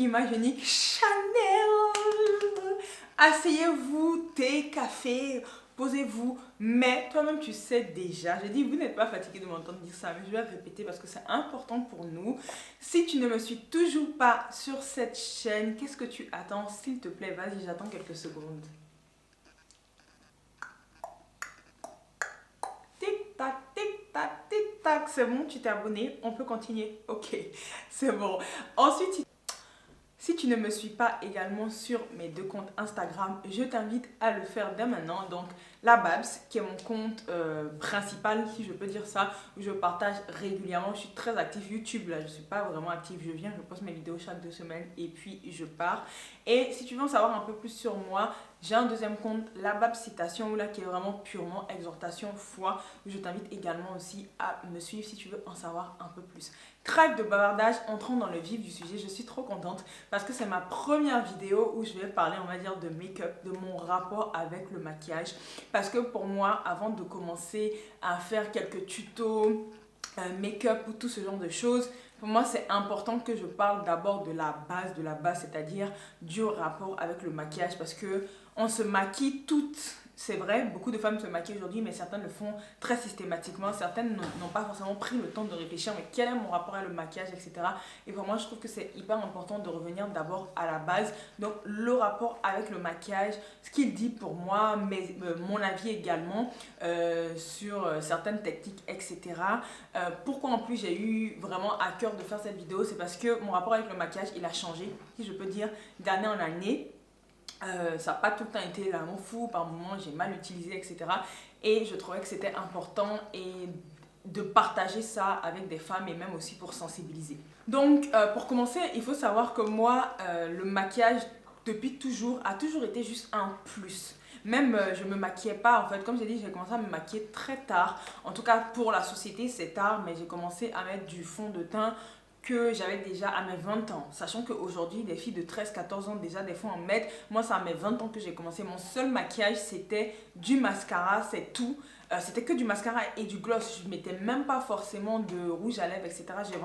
image unique Chanel. Asseyez-vous, thé, café, posez-vous. Mais toi-même, tu sais déjà. Je dis, vous n'êtes pas fatigué de m'entendre dire ça, mais je vais répéter parce que c'est important pour nous. Si tu ne me suis toujours pas sur cette chaîne, qu'est-ce que tu attends? S'il te plaît, vas-y, j'attends quelques secondes. Tic-tac, tic-tac, tic-tac. C'est bon, tu t'es abonné? On peut continuer? Ok, c'est bon. Ensuite, si tu ne me suis pas également sur mes deux comptes Instagram, je t'invite à le faire dès maintenant. Donc, la Babs, qui est mon compte principal, si je peux dire ça, où je partage régulièrement. Je suis très active. YouTube, là, je ne suis pas vraiment active. Je viens, je poste mes vidéos chaque 2 semaines et puis je pars. Et si tu veux en savoir un peu plus sur moi, j'ai un deuxième compte, la Babs Citation, où là, qui est vraiment purement exhortation, foi, où je t'invite également aussi à me suivre si tu veux en savoir un peu plus. Trêve de bavardage, entrons dans le vif du sujet. Je suis trop contente parce que c'est ma première vidéo où je vais parler, on va dire, de make-up, de mon rapport avec le maquillage. Parce que pour moi, avant de commencer à faire quelques tutos, make-up ou tout ce genre de choses, pour moi, c'est important que je parle d'abord de la base, c'est-à-dire du rapport avec le maquillage. Parce que on se maquille toutes. C'est vrai, beaucoup de femmes se maquillent aujourd'hui, mais certaines le font très systématiquement. Certaines n'ont pas forcément pris le temps de réfléchir, mais quel est mon rapport avec le maquillage, etc. Et pour moi, je trouve que c'est hyper important de revenir d'abord à la base. Donc, le rapport avec le maquillage, ce qu'il dit pour moi, mais mon avis également sur certaines techniques, etc. Pourquoi en plus j'ai eu vraiment à cœur de faire cette vidéo, c'est parce que mon rapport avec le maquillage, il a changé, si je peux dire, d'année en année. Ça n'a pas tout le temps été l'amour fou, par moments j'ai mal utilisé, etc. Et je trouvais que c'était important et de partager ça avec des femmes et même aussi pour sensibiliser. Donc pour commencer, il faut savoir que moi, le maquillage depuis toujours a toujours été juste un plus. Même je me maquillais pas en fait, comme j'ai dit, j'ai commencé à me maquiller très tard. En tout cas pour la société c'est tard, mais j'ai commencé à mettre du fond de teint que j'avais déjà à mes 20 ans. Sachant qu'aujourd'hui, des filles de 13-14 ans déjà des fois en mettent. Moi, c'est à mes 20 ans que j'ai commencé. Mon seul maquillage, c'était du mascara, c'est tout. C'était que du mascara et du gloss. Je ne mettais même pas forcément de rouge à lèvres, etc. J'ai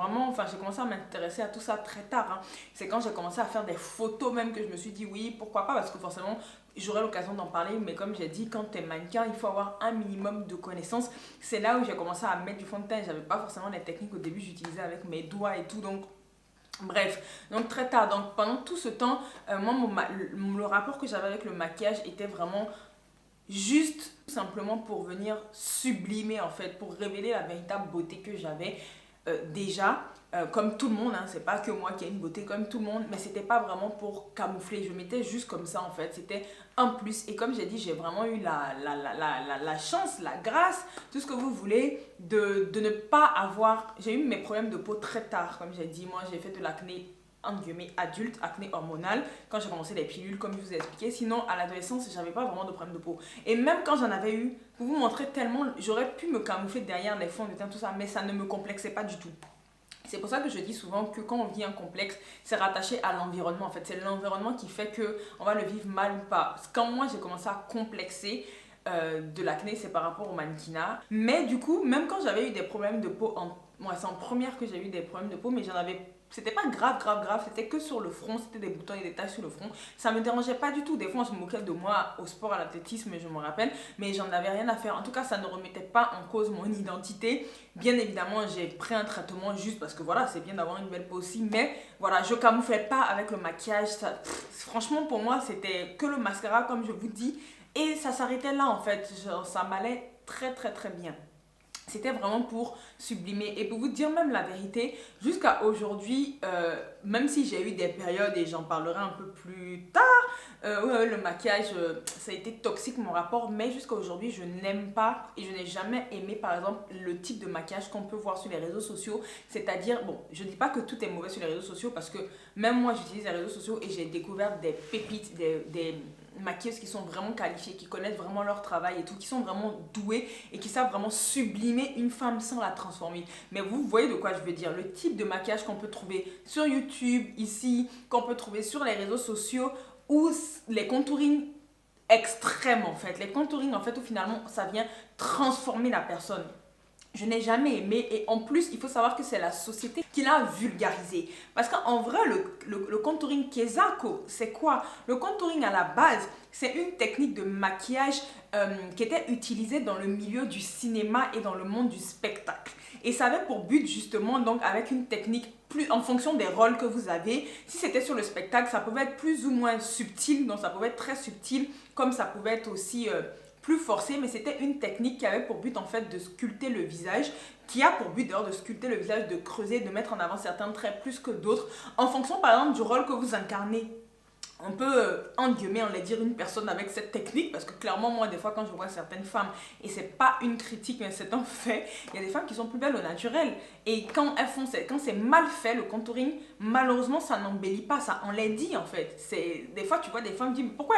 commencé à m'intéresser à tout ça très tard. Hein. C'est quand j'ai commencé à faire des photos même que je me suis dit oui, pourquoi pas, parce que forcément, j'aurai l'occasion d'en parler, mais comme j'ai dit, quand tu es mannequin, il faut avoir un minimum de connaissances. C'est là où j'ai commencé à mettre du fond de teint. J'avais pas forcément les techniques au début, j'utilisais avec mes doigts et tout, donc bref, donc très tard. Donc pendant tout ce temps, moi, le rapport que j'avais avec le maquillage était vraiment juste simplement pour venir sublimer en fait, pour révéler la véritable beauté que j'avais déjà. Comme tout le monde, hein, c'est pas que moi qui ai une beauté comme tout le monde, mais c'était pas vraiment pour camoufler, je mettais juste comme ça en fait, c'était un plus. Et comme j'ai dit, j'ai vraiment eu la chance, la grâce, tout ce que vous voulez, de ne pas avoir. J'ai eu mes problèmes de peau très tard, comme j'ai dit. Moi, j'ai fait de l'acné entre guillemets adulte, acné hormonal, quand j'ai commencé les pilules, comme je vous ai expliqué. Sinon, à l'adolescence, j'avais pas vraiment de problème de peau. Et même quand j'en avais eu, pour vous montrer tellement, j'aurais pu me camoufler derrière les fonds de teint, tout ça, mais ça ne me complexait pas du tout. C'est pour ça que je dis souvent que quand on vit un complexe, c'est rattaché à l'environnement. En fait, c'est l'environnement qui fait qu'on va le vivre mal ou pas. Quand moi, j'ai commencé à complexer de l'acné, c'est par rapport au mannequinat. Mais du coup, même quand j'avais eu des problèmes de peau, moi, c'est en première que j'ai eu des problèmes de peau, mais j'en avais. C'était pas grave, c'était que sur le front, c'était des boutons et des taches sur le front. Ça me dérangeait pas du tout. Des fois, on se moquait de moi au sport, à l'athlétisme, je me rappelle, mais j'en avais rien à faire. En tout cas, ça ne remettait pas en cause mon identité. Bien évidemment, j'ai pris un traitement juste parce que voilà, c'est bien d'avoir une belle peau aussi, mais voilà, je camouflais pas avec le maquillage. Franchement, pour moi, c'était que le mascara, comme je vous dis, et ça s'arrêtait là en fait. Genre, ça m'allait très bien. C'était vraiment pour sublimer. Et pour vous dire même la vérité, jusqu'à aujourd'hui, même si j'ai eu des périodes, et j'en parlerai un peu plus tard, le maquillage, ça a été toxique mon rapport, mais jusqu'à aujourd'hui, je n'aime pas et je n'ai jamais aimé par exemple le type de maquillage qu'on peut voir sur les réseaux sociaux. C'est-à-dire, bon, je ne dis pas que tout est mauvais sur les réseaux sociaux parce que même moi, j'utilise les réseaux sociaux et j'ai découvert des pépites, des maquilleuses qui sont vraiment qualifiées, qui connaissent vraiment leur travail et tout, qui sont vraiment douées et qui savent vraiment sublimer une femme sans la transformer. Mais vous voyez de quoi je veux dire, le type de maquillage qu'on peut trouver sur YouTube, ici, qu'on peut trouver sur les réseaux sociaux, ou les contouring extrêmes en fait. Les contouring en fait où finalement ça vient transformer la personne. Je n'ai jamais aimé et en plus, il faut savoir que c'est la société qui l'a vulgarisé. Parce qu'en vrai, le contouring Kesako, c'est quoi? Le contouring à la base, c'est une technique de maquillage qui était utilisée dans le milieu du cinéma et dans le monde du spectacle. Et ça avait pour but justement, donc avec une technique plus en fonction des rôles que vous avez. Si c'était sur le spectacle, ça pouvait être plus ou moins subtil, donc ça pouvait être très subtil, comme ça pouvait être aussi plus forcé, mais c'était une technique qui avait pour but en fait de sculpter le visage, qui a pour but d'ailleurs de sculpter le visage, de creuser, de mettre en avant certains traits plus que d'autres, en fonction par exemple du rôle que vous incarnez. On peut, entre guillemets, on va dire une personne avec cette technique, parce que clairement, moi, des fois, quand je vois certaines femmes, et c'est pas une critique, mais c'est un fait, il y a des femmes qui sont plus belles au naturel. Et quand elles font, quand c'est mal fait, le contouring, malheureusement, ça n'embellit pas, ça enlaidit, en fait. Des fois, tu vois des femmes qui disent, pourquoi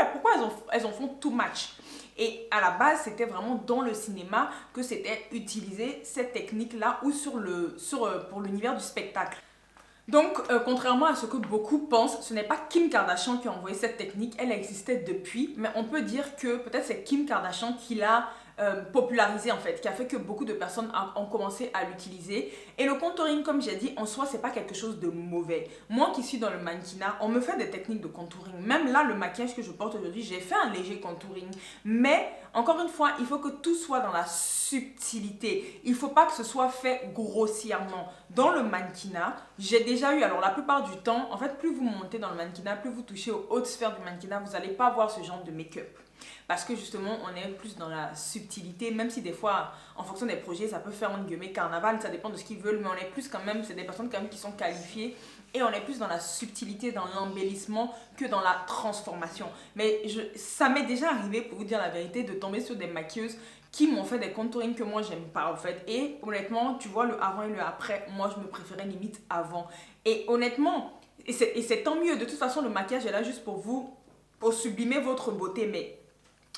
elles en font too much? Et à la base, c'était vraiment dans le cinéma que c'était utilisé cette technique-là, ou pour l'univers du spectacle. Donc, contrairement à ce que beaucoup pensent, ce n'est pas Kim Kardashian qui a envoyé cette technique, elle existait depuis, mais on peut dire que peut-être c'est Kim Kardashian qui l'a popularisé en fait, qui a fait que beaucoup de personnes ont commencé à l'utiliser. Et le contouring, comme j'ai dit, en soi, c'est pas quelque chose de mauvais. Moi qui suis dans le mannequinat, on me fait des techniques de contouring. Même là, le maquillage que je porte aujourd'hui, j'ai fait un léger contouring. Mais, encore une fois, il faut que tout soit dans la subtilité. Il faut pas que ce soit fait grossièrement. Dans le mannequinat, j'ai déjà eu, alors la plupart du temps, en fait, plus vous montez dans le mannequinat, plus vous touchez aux hautes sphères du mannequinat, vous n'allez pas avoir ce genre de make-up. Parce que justement, on est plus dans la subtilité, même si des fois, en fonction des projets, ça peut faire un guillemets carnaval, ça dépend de ce qu'ils veulent, mais on est plus quand même, c'est des personnes quand même qui sont qualifiées, et on est plus dans la subtilité, dans l'embellissement, que dans la transformation. Mais ça m'est déjà arrivé, pour vous dire la vérité, de tomber sur des maquilleuses qui m'ont fait des contourings que moi j'aime pas en fait. Et honnêtement, tu vois le avant et le après, moi je me préférais limite avant. Et honnêtement, et c'est tant mieux, de toute façon le maquillage est là juste pour vous, pour sublimer votre beauté, mais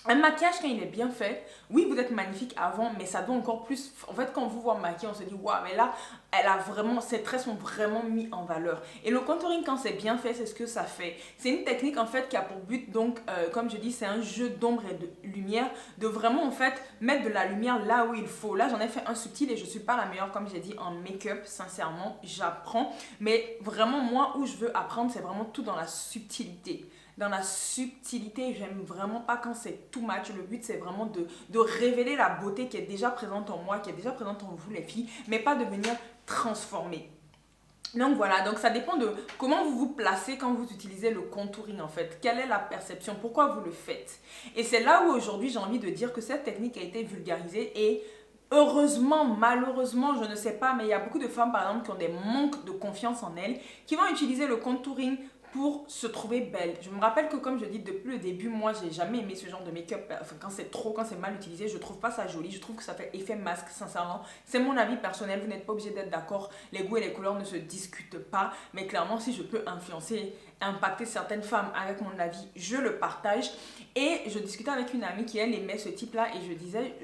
un maquillage, quand il est bien fait, oui, vous êtes magnifique avant, mais ça doit encore plus. En fait, quand on vous voit maquillée, on se dit, waouh, mais là, elle a vraiment, ses traits sont vraiment mis en valeur. Et le contouring, quand c'est bien fait, c'est ce que ça fait. C'est une technique, en fait, qui a pour but, donc, comme je dis, c'est un jeu d'ombre et de lumière, de vraiment, en fait, mettre de la lumière là où il faut. Là, j'en ai fait un subtil et je suis pas la meilleure, comme j'ai dit, en make-up, sincèrement, j'apprends. Mais vraiment, moi, où je veux apprendre, c'est vraiment tout dans la subtilité. Dans la subtilité, j'aime vraiment pas quand c'est too much. Le but, c'est vraiment de révéler la beauté qui est déjà présente en moi, qui est déjà présente en vous les filles, mais pas de venir transformer. Donc voilà, donc ça dépend de comment vous vous placez quand vous utilisez le contouring en fait. Quelle est la perception? Pourquoi vous le faites? Et c'est là où aujourd'hui j'ai envie de dire que cette technique a été vulgarisée et heureusement, malheureusement, je ne sais pas, mais il y a beaucoup de femmes par exemple qui ont des manques de confiance en elles, qui vont utiliser le contouring pour se trouver belle. Je me rappelle que comme je dis depuis le début, moi j'ai jamais aimé ce genre de make-up. Enfin, quand c'est mal utilisé, je trouve pas ça joli. Je trouve que ça fait effet masque, sincèrement. C'est mon avis personnel, vous n'êtes pas obligé d'être d'accord. Les goûts et les couleurs ne se discutent pas. Mais clairement, si je peux influencer, impacter certaines femmes avec mon avis, je le partage. Et je discutais avec une amie qui elle aimait ce type là et je disais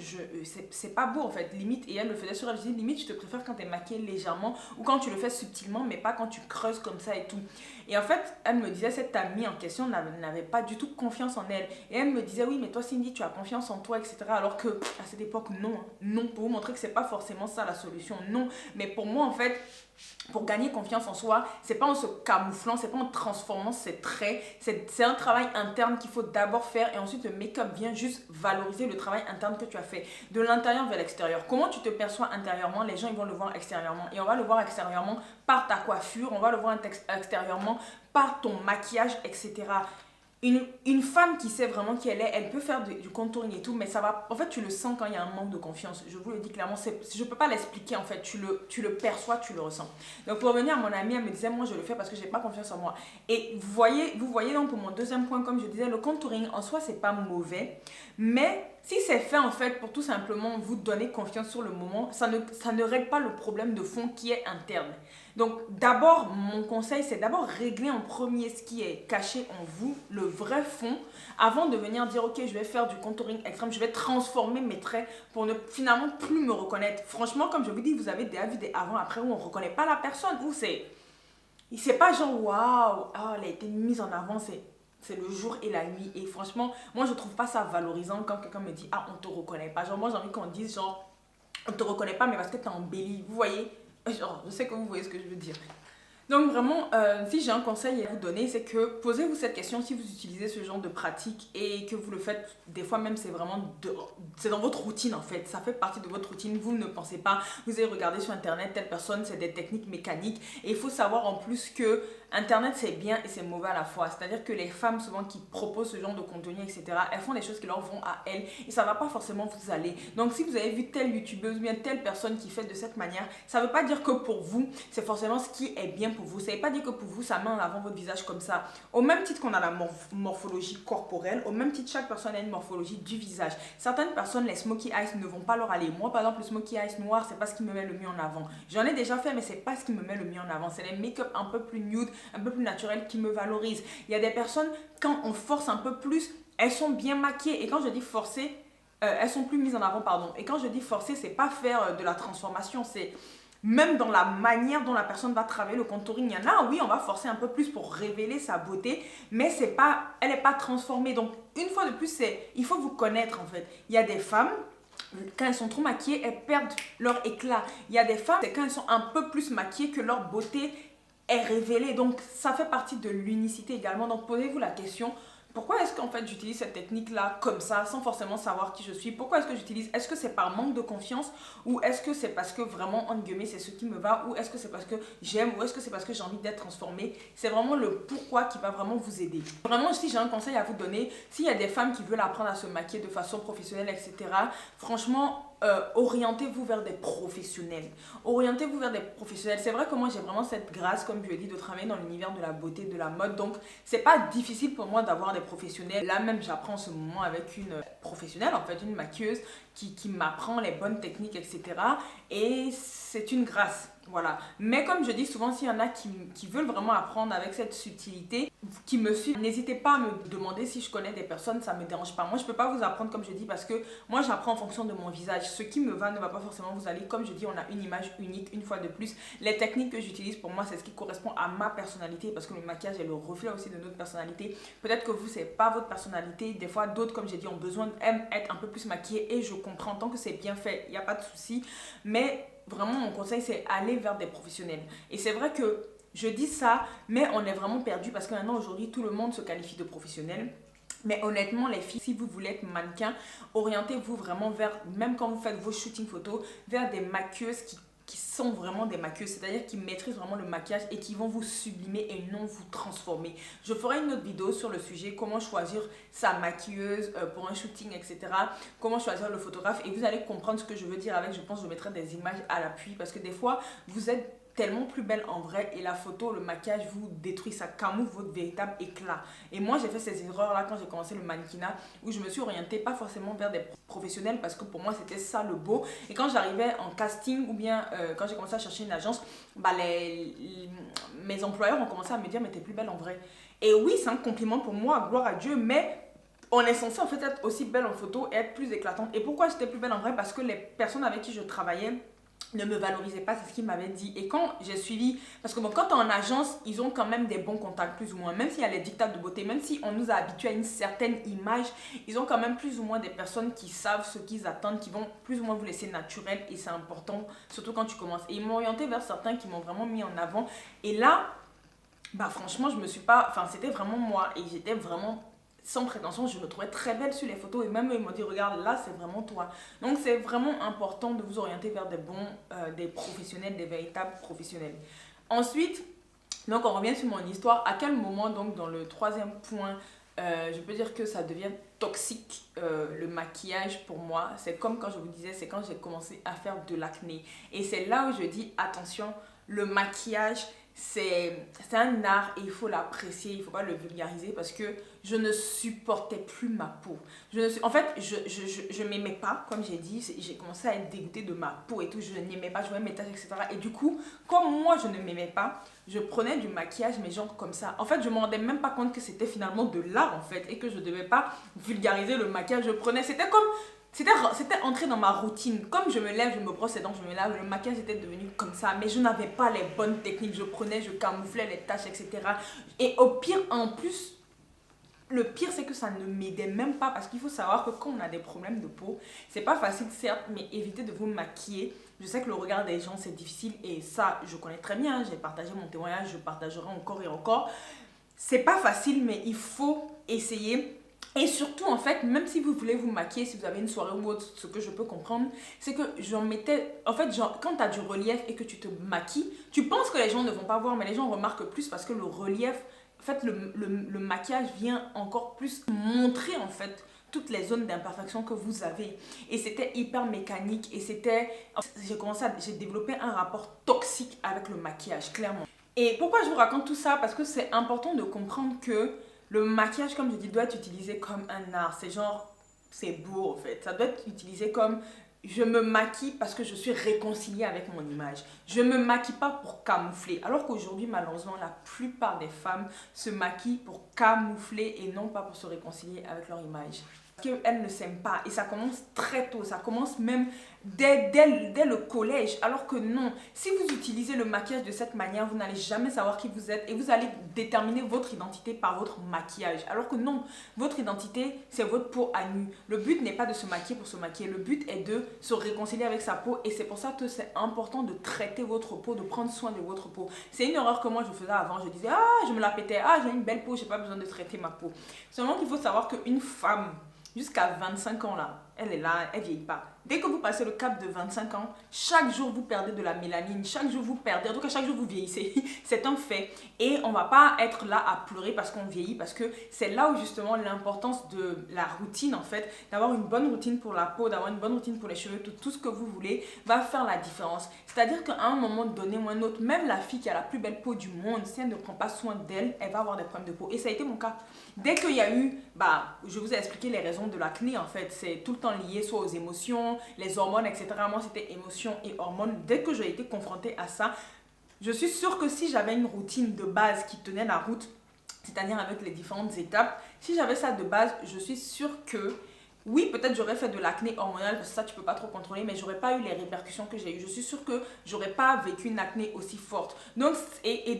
c'est pas beau en fait, limite, et elle le faisait sur elle. Je dis limite je te préfère quand t'es maquillée légèrement ou quand tu le fais subtilement mais pas quand tu creuses comme ça et tout. Et en fait elle me disait, cette amie en question n'avait pas du tout confiance en elle et elle me disait oui mais toi Cindy tu as confiance en toi, etc. Alors que à cette époque non, non, pour vous montrer que c'est pas forcément ça la solution, non. Mais pour moi en fait, pour gagner confiance en soi, c'est pas en se camouflant, c'est pas en transformant ses traits, c'est un travail interne qu'il faut d'abord faire et ensuite le make-up vient juste valoriser le travail interne que tu as fait de l'intérieur vers l'extérieur. Comment tu te perçois intérieurement, les gens ils vont le voir extérieurement et on va le voir extérieurement par ta coiffure, on va le voir extérieurement par ton maquillage, etc. Une femme qui sait vraiment qui elle est, elle peut faire du contouring et tout, mais ça va. En fait, tu le sens quand il y a un manque de confiance. Je vous le dis clairement, je peux pas l'expliquer en fait. Tu le perçois, tu le ressens. Donc, pour revenir à mon amie, elle me disait, moi je le fais parce que j'ai pas confiance en moi. Et vous voyez donc pour mon deuxième point, comme je disais, le contouring en soi, c'est pas mauvais, mais si c'est fait en fait pour tout simplement vous donner confiance sur le moment, ça ne règle pas le problème de fond qui est interne. Donc d'abord, mon conseil, c'est d'abord régler en premier ce qui est caché en vous, le vrai fond, avant de venir dire ok, je vais faire du contouring extrême, je vais transformer mes traits pour ne finalement plus me reconnaître. Franchement, comme je vous dis, vous avez déjà vu des avant après où on ne reconnaît pas la personne, où c'est pas genre waouh, oh, elle a été mise en avant, c'est le jour et la nuit. Et franchement, moi je trouve pas ça valorisant quand quelqu'un me dit ah on te reconnaît pas. Genre moi j'ai envie qu'on dise genre on ne te reconnaît pas, mais parce que tu es embellie. Vous voyez? Genre, je sais que vous voyez ce que je veux dire. Donc vraiment, si j'ai un conseil à vous donner, c'est que posez-vous cette question si vous utilisez ce genre de pratique et que vous le faites, des fois même c'est vraiment, c'est dans votre routine en fait, ça fait partie de votre routine, vous ne pensez pas, vous avez regardé sur internet, telle personne, c'est des techniques mécaniques et il faut savoir en plus que internet c'est bien et c'est mauvais à la fois, c'est-à-dire que les femmes souvent qui proposent ce genre de contenu, etc., elles font des choses qui leur vont à elles et ça va pas forcément vous aller. Donc si vous avez vu telle youtubeuse ou bien telle personne qui fait de cette manière, ça veut pas dire que pour vous, c'est forcément ce qui est bien pour vous. Ça ne veut pas dire que pour vous, ça met en avant votre visage comme ça. Au même titre qu'on a la morphologie corporelle, au même titre, chaque personne a une morphologie du visage. Certaines personnes, les smokey eyes ne vont pas leur aller. Moi, par exemple, le smokey eyes noir, c'est pas ce qui me met le mieux en avant. J'en ai déjà fait, mais c'est pas ce qui me met le mieux en avant. C'est les make-up un peu plus nude, un peu plus naturels qui me valorisent. Il y a des personnes, quand on force un peu plus, elles sont bien maquillées. Et quand je dis forcer, elles sont plus mises en avant, pardon. Et quand je dis forcer, c'est pas faire de la transformation, c'est même dans la manière dont la personne va travailler le contouring. Il y en a, oui, on va forcer un peu plus pour révéler sa beauté, mais c'est pas, elle n'est pas transformée. Donc, une fois de plus, il faut vous connaître en fait. Il y a des femmes, quand elles sont trop maquillées, elles perdent leur éclat. Il y a des femmes, c'est quand elles sont un peu plus maquillées que leur beauté est révélée. Donc, ça fait partie de l'unicité également. Donc, posez-vous la question. Pourquoi est-ce qu'en fait j'utilise cette technique-là comme ça, sans forcément savoir qui je suis? Pourquoi est-ce que j'utilise? Est-ce que c'est par manque de confiance? Ou est-ce que c'est parce que vraiment, entre guillemets, c'est ce qui me va? Ou est-ce que c'est parce que j'aime? Ou est-ce que c'est parce que j'ai envie d'être transformée? C'est vraiment le pourquoi qui va vraiment vous aider. Vraiment, si j'ai un conseil à vous donner, s'il y a des femmes qui veulent apprendre à se maquiller de façon professionnelle, etc., franchement, orientez-vous vers des professionnels. Orientez-vous vers des professionnels. C'est vrai que moi j'ai vraiment cette grâce, comme je l'ai dit, de travailler dans l'univers de la beauté, de la mode. Donc c'est pas difficile pour moi d'avoir des professionnels. Là même j'apprends en ce moment avec une professionnelle, en fait une maquilleuse qui m'apprend les bonnes techniques, etc. Et c'est une grâce. Voilà. Mais comme je dis souvent, s'il y en a qui veulent vraiment apprendre avec cette subtilité, qui me suivent, n'hésitez pas à me demander si je connais des personnes, ça ne me dérange pas. Moi, je ne peux pas vous apprendre comme je dis parce que moi, j'apprends en fonction de mon visage. Ce qui me va ne va pas forcément vous aller. Comme je dis, on a une image unique une fois de plus. Les techniques que j'utilise pour moi, c'est ce qui correspond à ma personnalité parce que le maquillage est le reflet aussi de notre personnalité. Peut-être que vous, ce n'est pas votre personnalité. Des fois, d'autres, comme j'ai dit, ont besoin d'être un peu plus maquillés et je comprends tant que c'est bien fait, il n'y a pas de souci. Mais vraiment, mon conseil, c'est aller vers des professionnels. Et c'est vrai que je dis ça, mais on est vraiment perdu parce que maintenant, aujourd'hui, tout le monde se qualifie de professionnel. Mais honnêtement, les filles, si vous voulez être mannequin, orientez-vous vraiment vers, même quand vous faites vos shootings photos, vers des maquilleuses qui sont vraiment des maquilleuses, c'est-à-dire qui maîtrisent vraiment le maquillage et qui vont vous sublimer et non vous transformer. Je ferai une autre vidéo sur le sujet, comment choisir sa maquilleuse pour un shooting, etc. Comment choisir le photographe et vous allez comprendre ce que je veux dire avec, je pense que je mettrai des images à l'appui parce que des fois, vous êtes tellement plus belle en vrai et la photo, le maquillage vous détruit, ça camoufle votre véritable éclat. Et moi j'ai fait ces erreurs là quand j'ai commencé le mannequinat où je me suis orientée pas forcément vers des professionnels parce que pour moi c'était ça le beau. Et quand j'arrivais en casting ou bien quand j'ai commencé à chercher une agence, bah mes employeurs ont commencé à me dire mais t'es plus belle en vrai. Et oui c'est un compliment pour moi, gloire à Dieu, mais on est censé en fait être aussi belle en photo et être plus éclatante. Et pourquoi j'étais plus belle en vrai? Parce que les personnes avec qui je travaillais ne me valorisait pas, c'est ce qu'il m'avait dit. Et quand j'ai suivi, parce que bon, quand tu es en agence, ils ont quand même des bons contacts, plus ou moins. Même s'il y a les dictats de beauté, même si on nous a habitués à une certaine image, ils ont quand même plus ou moins des personnes qui savent ce qu'ils attendent, qui vont plus ou moins vous laisser naturel. Et c'est important, surtout quand tu commences. Et ils m'ont orienté vers certains qui m'ont vraiment mis en avant. Et là, bah franchement, je me suis pas... Enfin, c'était vraiment moi. Et j'étais vraiment... sans prétention, je me trouvais très belle sur les photos et même eux, ils m'ont dit regarde là c'est vraiment toi. Donc c'est vraiment important de vous orienter vers des professionnels, des véritables professionnels. Ensuite, donc on revient sur mon histoire. À quel moment donc dans le troisième point, je peux dire que ça devient toxique le maquillage pour moi. C'est comme quand je vous disais, c'est quand j'ai commencé à faire de l'acné. Et c'est là où je dis attention, le maquillage c'est un art et il faut l'apprécier, il ne faut pas le vulgariser parce que je ne supportais plus ma peau. En fait, je ne m'aimais pas, comme j'ai dit, j'ai commencé à être dégoûtée de ma peau et tout, je n'aimais pas, je voyais mes taches, etc. Et du coup, comme moi je ne m'aimais pas, je prenais du maquillage, mais genre comme ça. En fait, je ne me rendais même pas compte que c'était finalement de l'art en fait et que je ne devais pas vulgariser le maquillage. Je prenais, c'était comme... C'était entré dans ma routine. Comme je me lève, je me brosse les dents, je me lave, le maquillage était devenu comme ça. Mais je n'avais pas les bonnes techniques. Je prenais, je camouflais les taches, etc. Et au pire, en plus, Le pire, c'est que ça ne m'aidait même pas parce qu'il faut savoir que quand on a des problèmes de peau, c'est pas facile certes, mais évitez de vous maquiller. Je sais que le regard des gens, c'est difficile et ça, je connais très bien. J'ai partagé mon témoignage, je partagerai encore et encore. C'est pas facile, mais il faut essayer. Et surtout, en fait, même si vous voulez vous maquiller, si vous avez une soirée ou autre, ce que je peux comprendre, c'est que j'en mettais... En fait, genre, quand tu as du relief et que tu te maquilles, tu penses que les gens ne vont pas voir, mais les gens remarquent plus parce que le relief, en fait, le maquillage vient encore plus montrer, en fait, toutes les zones d'imperfection que vous avez. Et c'était hyper mécanique et c'était... J'ai développé un rapport toxique avec le maquillage, clairement. Et pourquoi je vous raconte tout ça? Parce que c'est important de comprendre que le maquillage, comme je dis, doit être utilisé comme un art. C'est genre, c'est beau en fait. Ça doit être utilisé comme je me maquille parce que je suis réconciliée avec mon image. Je ne me maquille pas pour camoufler. Alors qu'aujourd'hui, malheureusement, la plupart des femmes se maquillent pour camoufler et non pas pour se réconcilier avec leur image. Qu'elles ne s'aiment pas et ça commence très tôt, ça commence même dès le collège, alors que non, si vous utilisez le maquillage de cette manière, vous n'allez jamais savoir qui vous êtes et vous allez déterminer votre identité par votre maquillage, alors que non, votre identité c'est votre peau à nu. Le but n'est pas de se maquiller pour se maquiller, le but est de se réconcilier avec sa peau et c'est pour ça que c'est important de traiter votre peau, de prendre soin de votre peau. C'est une erreur que moi je faisais avant, je disais je me la pétais, j'ai une belle peau, j'ai pas besoin de traiter ma peau. Seulement qu'il faut savoir qu'une femme jusqu'à 25 ans là, elle est là, elle vieillit pas. Dès que vous passez le cap de 25 ans, chaque jour vous perdez de la mélanine, chaque jour vous perdez, en tout cas chaque jour vous vieillissez. C'est un fait. Et on va pas être là à pleurer parce qu'on vieillit, parce que c'est là où justement l'importance de la routine en fait, d'avoir une bonne routine pour la peau, d'avoir une bonne routine pour les cheveux, tout ce que vous voulez, va faire la différence. C'est-à-dire qu'à un moment donné ou un autre, même la fille qui a la plus belle peau du monde, si elle ne prend pas soin d'elle, elle va avoir des problèmes de peau. Et ça a été mon cas. Dès qu'il y a eu, je vous ai expliqué les raisons de l'acné en fait, c'est tout le temps lié soit aux émotions, les hormones, etc. Moi, c'était émotions et hormones. Dès que j'ai été confrontée à ça, je suis sûre que si j'avais une routine de base qui tenait la route, c'est-à-dire avec les différentes étapes, si j'avais ça de base, je suis sûre que, oui, peut-être j'aurais fait de l'acné hormonal, parce que ça, tu peux pas trop contrôler, mais j'aurais pas eu les répercussions que j'ai eues. Je suis sûre que j'aurais pas vécu une acné aussi forte. Donc,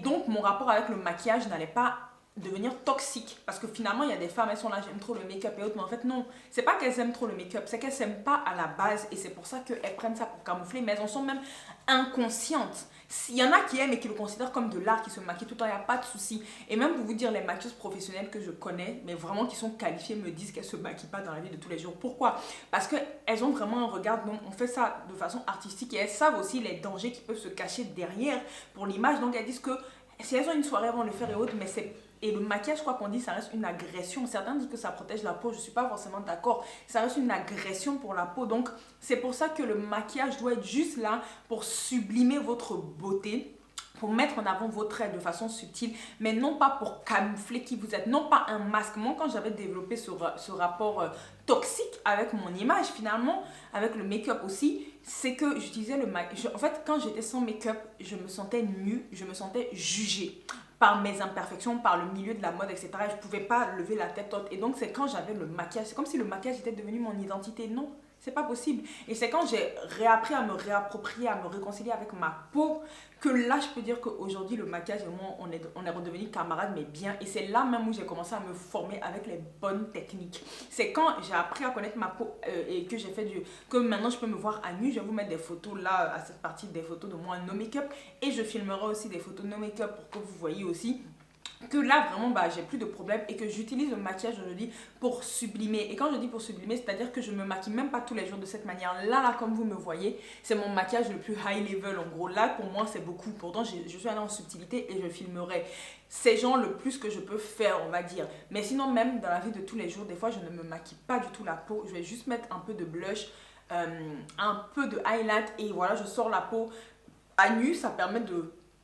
donc, mon rapport avec le maquillage n'allait pas devenir toxique parce que finalement il y a des femmes, elles sont là, j'aime trop le make-up et autres, mais en fait non, c'est pas qu'elles aiment trop le make-up, c'est qu'elles s'aiment pas à la base et c'est pour ça qu'elles prennent ça pour camoufler, mais elles en sont même inconscientes. Il y en a qui aiment et qui le considèrent comme de l'art, qui se maquillent tout le temps, il n'y a pas de souci. Et même pour vous dire, les maquilleuses professionnelles que je connais, mais vraiment qui sont qualifiées, me disent qu'elles ne se maquillent pas dans la vie de tous les jours. Pourquoi? Parce qu'elles ont vraiment un regard, donc on fait ça de façon artistique et elles savent aussi les dangers qui peuvent se cacher derrière pour l'image. Donc elles disent que si elles ont une soirée, elles vont le faire et autres, mais c'est... Et le maquillage, quoi qu'on dise, ça reste une agression. Certains disent que ça protège la peau, je ne suis pas forcément d'accord. Ça reste une agression pour la peau. Donc, c'est pour ça que le maquillage doit être juste là pour sublimer votre beauté, pour mettre en avant vos traits de façon subtile, mais non pas pour camoufler qui vous êtes, non pas un masque. Moi, quand j'avais développé ce rapport toxique avec mon image, finalement, avec le make-up aussi, c'est que j'utilisais le maquillage. En fait, quand j'étais sans make-up, je me sentais nue, je me sentais jugée par mes imperfections, par le milieu de la mode, etc. Et je ne pouvais pas lever la tête haute. Et donc, c'est quand j'avais le maquillage, c'est comme si le maquillage était devenu mon identité. Non, c'est pas possible. Et c'est quand j'ai réappris à me réapproprier, à me réconcilier avec ma peau, que là, je peux dire qu'aujourd'hui, le maquillage et moi, on est redevenus camarades, mais bien. Et c'est là même où j'ai commencé à me former avec les bonnes techniques. C'est quand j'ai appris à connaître ma peau et que j'ai fait que maintenant, je peux me voir à nu. Je vais vous mettre des photos là, à cette partie, des photos de moi no make-up. Et je filmerai aussi des photos no make-up pour que vous voyez aussi que là vraiment j'ai plus de problème et que j'utilise le maquillage aujourd'hui pour sublimer. Et quand je dis pour sublimer, c'est à dire que je me maquille même pas tous les jours de cette manière là comme vous me voyez, c'est mon maquillage le plus high level en gros. Là pour moi c'est beaucoup, pourtant je suis allée en subtilité et je filmerai c'est genre le plus que je peux faire, on va dire. Mais sinon même dans la vie de tous les jours, des fois je ne me maquille pas du tout la peau, je vais juste mettre un peu de blush, un peu de highlight et voilà, je sors la peau à nu. Ça permet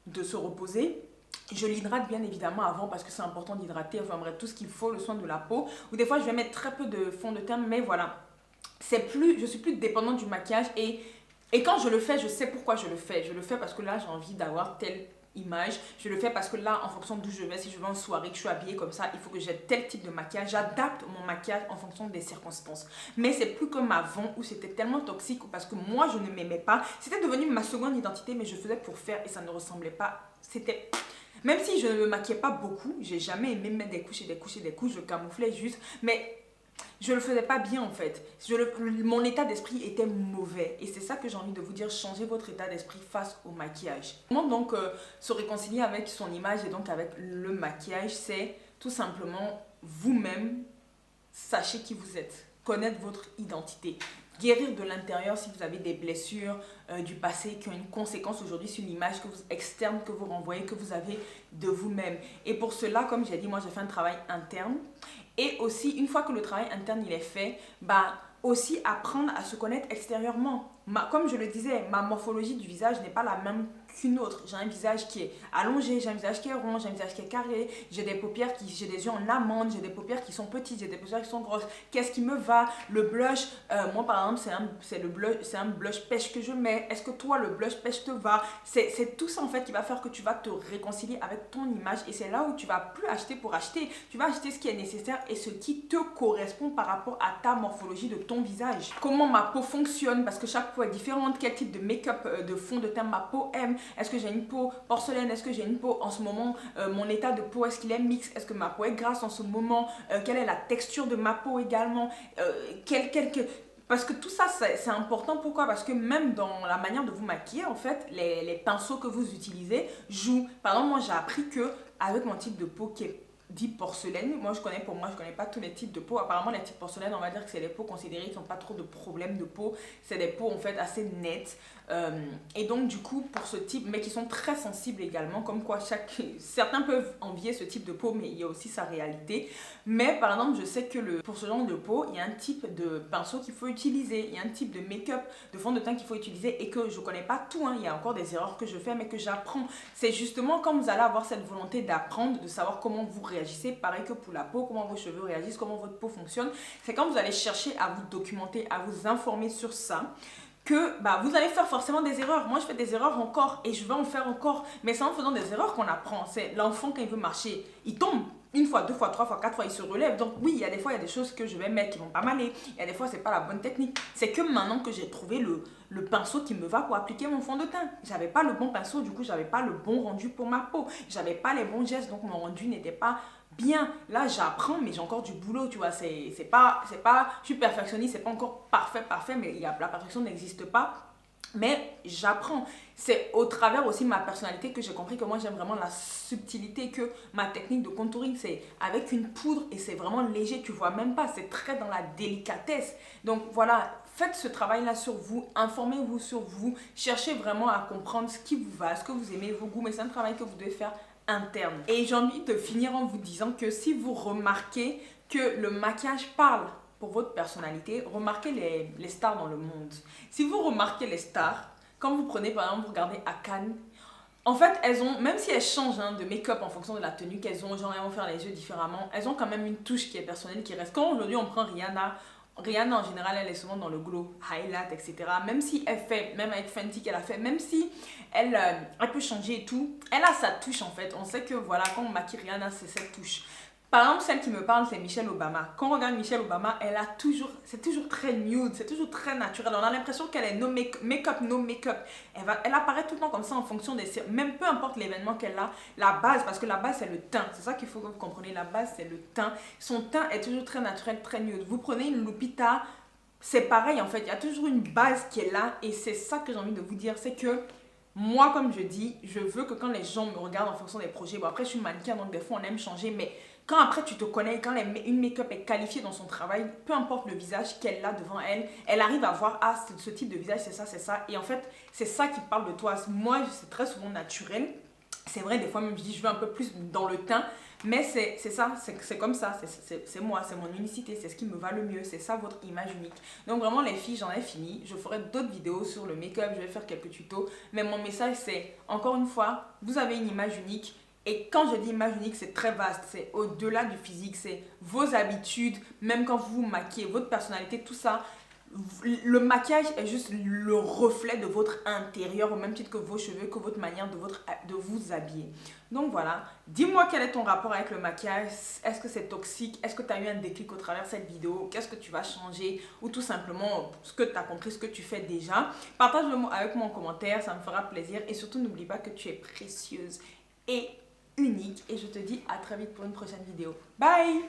de se reposer. Je l'hydrate bien évidemment avant parce que c'est important d'hydrater, enfin bref, tout ce qu'il faut, le soin de la peau. Ou des fois je vais mettre très peu de fond de teint, mais voilà. Je suis plus dépendante du maquillage et quand je le fais, je sais pourquoi je le fais. Je le fais parce que là j'ai envie d'avoir telle image. Je le fais parce que là en fonction d'où je vais, si je vais en soirée, que je suis habillée comme ça, il faut que j'ai tel type de maquillage. J'adapte mon maquillage en fonction des circonstances. Mais c'est plus comme avant où c'était tellement toxique parce que moi je ne m'aimais pas. C'était devenu ma seconde identité mais je faisais pour faire et ça ne ressemblait pas. C'était... Même si je ne me maquillais pas beaucoup, j'ai jamais aimé mettre des couches et des couches et des couches, je camouflais juste, mais je le faisais pas bien en fait. Mon état d'esprit était mauvais. Et c'est ça que j'ai envie de vous dire, changez votre état d'esprit face au maquillage. Comment donc se réconcilier avec son image et donc avec le maquillage, c'est tout simplement vous-même, sachez qui vous êtes, connaître votre identité. Guérir de l'intérieur si vous avez des blessures du passé qui ont une conséquence aujourd'hui sur l'image externe que vous renvoyez, que vous avez de vous-même. Et pour cela, comme j'ai dit, moi j'ai fait un travail interne. Et aussi, une fois que le travail interne il est fait, bah aussi apprendre à se connaître extérieurement. Comme je le disais, ma morphologie du visage n'est pas la même qu'une autre. J'ai un visage qui est allongé, j'ai un visage qui est rond, j'ai un visage qui est carré, j'ai des paupières j'ai des yeux en amande, j'ai des paupières qui sont petites, j'ai des paupières qui sont grosses. Qu'est-ce qui me va? Le blush, moi par exemple, c'est un blush pêche que je mets. Est-ce que toi, le blush pêche te va? C'est tout ça en fait qui va faire que tu vas te réconcilier avec ton image et c'est là où tu vas plus acheter pour acheter. Tu vas acheter ce qui est nécessaire et ce qui te correspond par rapport à ta morphologie de ton visage. Comment ma peau fonctionne, parce que chaque peau est différente. Quel type de make-up, de fond de teint ma peau aime. Est-ce que j'ai une peau porcelaine? Est-ce que j'ai une peau en ce moment? Mon état de peau, est-ce qu'il est mixte? Est-ce que ma peau est grasse en ce moment? Quelle est la texture de ma peau également? Parce que tout ça, c'est important. Pourquoi? Parce que même dans la manière de vous maquiller, en fait, les pinceaux que vous utilisez jouent. Par exemple, moi, j'ai appris que avec mon type de peau qui est dit porcelaine, pour moi, je connais pas tous les types de peau. Apparemment, les types porcelaine, on va dire que c'est les peaux considérées qui n'ont pas trop de problèmes de peau. C'est des peaux, en fait, assez nettes. Et donc, du coup, pour ce type, mais qui sont très sensibles également, comme quoi certains peuvent envier ce type de peau, mais il y a aussi sa réalité. Mais par exemple, je sais que pour ce genre de peau, il y a un type de pinceau qu'il faut utiliser, il y a un type de make-up, de fond de teint qu'il faut utiliser et que je connais pas tout, hein. Il y a encore des erreurs que je fais, mais que j'apprends. C'est justement quand vous allez avoir cette volonté d'apprendre, de savoir comment vous réagissez, pareil que pour la peau, comment vos cheveux réagissent, comment votre peau fonctionne. C'est quand vous allez chercher à vous documenter, à vous informer sur ça, que vous allez faire forcément des erreurs. Moi, je fais des erreurs encore et je vais en faire encore. Mais c'est en faisant des erreurs qu'on apprend. C'est l'enfant, quand il veut marcher, il tombe. Une fois, deux fois, trois fois, quatre fois, il se relève. Donc oui, il y a des fois, il y a des choses que je vais mettre qui vont pas m'aller. Il y a des fois, c'est pas la bonne technique. C'est que maintenant que j'ai trouvé le pinceau qui me va pour appliquer mon fond de teint. J'avais pas le bon pinceau, du coup, j'avais pas le bon rendu pour ma peau. J'avais pas les bons gestes, donc mon rendu n'était pas bien. Là, j'apprends, mais j'ai encore du boulot, tu vois. Je suis perfectionniste, c'est pas encore parfait, mais la perfection n'existe pas. Mais j'apprends. C'est au travers aussi de ma personnalité que j'ai compris que moi j'aime vraiment la subtilité, que ma technique de contouring c'est avec une poudre et c'est vraiment léger, tu vois même pas, c'est très dans la délicatesse. Donc voilà, faites ce travail là sur vous, informez-vous sur vous, cherchez vraiment à comprendre ce qui vous va, ce que vous aimez, vos goûts, mais c'est un travail que vous devez faire interne. Et j'ai envie de finir en vous disant que si vous remarquez que le maquillage parle pour votre personnalité, remarquez les stars dans le monde. Si vous remarquez les stars, quand vous prenez par exemple, vous regardez à Cannes, en fait, elles ont, même si elles changent de make-up en fonction de la tenue qu'elles ont, genre elles vont faire les yeux différemment, elles ont quand même une touche qui est personnelle, qui reste. Quand aujourd'hui on prend Rihanna en général, elle est souvent dans le glow, highlight, etc. Même si elle fait, même avec Fenty qu'elle a fait, même si elle peut changer et tout, elle a sa touche en fait. On sait que voilà, quand on maquille Rihanna, c'est cette touche. Par exemple, celle qui me parle, c'est Michelle Obama. Quand on regarde Michelle Obama, c'est toujours très nude, c'est toujours très naturel. On a l'impression qu'elle est no make-up, no make-up. Elle apparaît tout le temps comme ça en fonction même peu importe l'événement qu'elle a, la base, parce que la base c'est le teint. C'est ça qu'il faut que vous compreniez, la base c'est le teint. Son teint est toujours très naturel, très nude. Vous prenez une Lupita, c'est pareil en fait. Il y a toujours une base qui est là et c'est ça que j'ai envie de vous dire, c'est que moi, comme je dis, je veux que quand les gens me regardent en fonction des projets, bon après je suis mannequin donc des fois on aime changer, mais quand après tu te connais, quand une make-up est qualifiée dans son travail, peu importe le visage qu'elle a devant elle, elle arrive à voir, ah ce type de visage c'est ça, et en fait c'est ça qui parle de toi. Moi c'est très souvent naturel, c'est vrai des fois même je dis je veux un peu plus dans le teint, mais c'est ça, c'est comme ça, c'est moi, c'est mon unicité, c'est ce qui me va le mieux, c'est ça votre image unique. Donc vraiment les filles, j'en ai fini, je ferai d'autres vidéos sur le make-up, je vais faire quelques tutos, mais mon message c'est, encore une fois, vous avez une image unique. Et quand je dis image unique, c'est très vaste, c'est au-delà du physique, c'est vos habitudes, même quand vous vous maquillez, votre personnalité, tout ça. Le maquillage est juste le reflet de votre intérieur, au même titre que vos cheveux, que votre manière de vous habiller. Donc voilà, dis-moi quel est ton rapport avec le maquillage, est-ce que c'est toxique, est-ce que tu as eu un déclic au travers de cette vidéo, qu'est-ce que tu vas changer ou tout simplement ce que tu as compris, ce que tu fais déjà. Partage-le avec moi en commentaire, ça me fera plaisir et surtout n'oublie pas que tu es précieuse et unique et je te dis à très vite pour une prochaine vidéo. Bye!